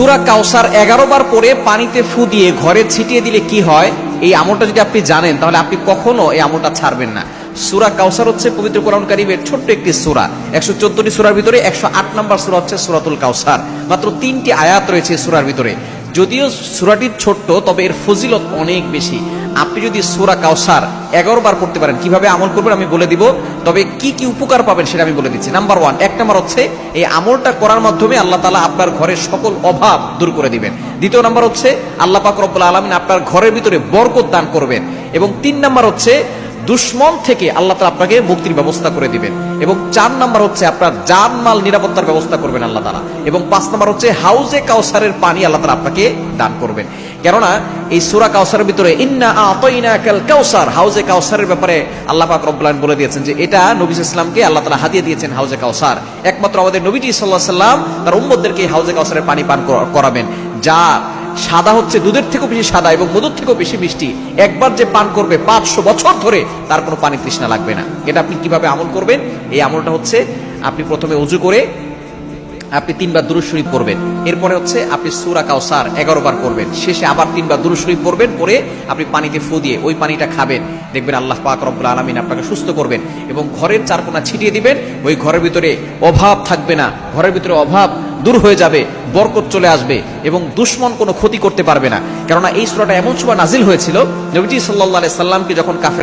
সূরা কাউসার 11 বার পরে পানিতে ফু দিয়ে ঘরে ছিটিয়ে দিলে কি হয়, এই আমলটা যদি আপনি জানেন তাহলে আপনি কখনো এই আমলটা ছাড়বেন না। সূরা কাউসার হচ্ছে পবিত্র কোরআন কারীমের ছোট্ট একটি সূরা। 114টি সূরার ভিতরে 108 নম্বর সূরা হচ্ছে সূরাতুল কাউসার। মাত্র 3টি আয়াত রয়েছে সূরার ভিতরে। যদিও সূরাটি ছোট্ট, তবে এর ফজিলত অনেক বেশি। আপনি যদি সূরা কাউসার 11 বার পড়তে পারেন, কিভাবে আমল করবেন আমি বলে দিব, তবে কি কি উপকার পাবেন সেটা আমি বলে দিচ্ছি। নাম্বার 1, 1 নাম্বার হচ্ছে এই আমলটা করার মাধ্যমে আল্লাহ তাআলা আপনার ঘরের সকল অভাব দূর করে দিবেন। দ্বিতীয় নাম্বার হচ্ছে আল্লাহ পাক রব্বুল আলামিন আপনার ঘরের ভিতরে বরকত দান করবেন। এবং 3 নাম্বার হচ্ছে দুশ্মন থেকে আল্লাহ তাআলা আপনাকে মুক্তির ব্যবস্থা করে দিবেন। এবং 4 নাম্বার হচ্ছে আপনার জানমাল নিরাপত্তার ব্যবস্থা করবেন আল্লাহ তাআলা। এবং 5 নাম্বার হচ্ছে হাউজে কাউসারের পানি আল্লাহ তাআলা আপনাকে দান করবেন। কেননা এই সূরা কাউসারের ভিতরে ইন্না আতাইনাকাল কাউসার, হাউজে কাউসারের ব্যাপারে আল্লাহ পাক রব্বুল আলামিন বলে দিয়েছেন যে এটা নবী সাল্লাল্লাহু আলাইহি ওয়াসাল্লামকে আল্লাহ তাআলা হাদিয়া দিয়েছেন হাউজে কাউসার। একমাত্র আমাদের নবীজি সাল্লাল্লাহু আলাইহি ওয়াসাল্লাম তার উম্মতদেরকে হাউজে কাউসারের পানি পান করাবেন, যা সাদা হচ্ছে দুধের থেকেও বেশি সাদা এবং মধুর থেকেও বেশি মিষ্টি। একবার যে পান করবে 500 বছর ধরে তার কোনো পানি তৃষ্ণা লাগবে না। এটা আপনি কিভাবে আমল করবেন? এই আমলটা হচ্ছে আপনি প্রথমে ওযু করে আপনি 3 বার দুরূদ শরীফ পড়বেন। এরপরে হচ্ছে আপনি সূরা কাউসার 11 বার পড়বেন। শেষে আবার 3 বার দুরূদ শরীফ পড়বেন, পরে আপনি পানিতে ফু দিয়ে ওই পানিটা খাবেন। দেখবেন আল্লাহ পাক রব্বুল আলামিন আপনাকে সুস্থ করবেন এবং ঘরের চারকোনা ছিটিয়ে দিবেন। ওই ঘরের ভিতরে অভাব থাকবে না, ঘরের ভিতরে অভাব দূর হয়ে যাবে, বরকত চলে আসবে এবং দুশমন কোনো ক্ষতি করতে পারবে না। কেননা এই সূরাটা এমন সময় নাজিল হয়েছিল, নবীজি সাল্লাল্লাহু আলাইহি সাল্লামকে যখন কাফের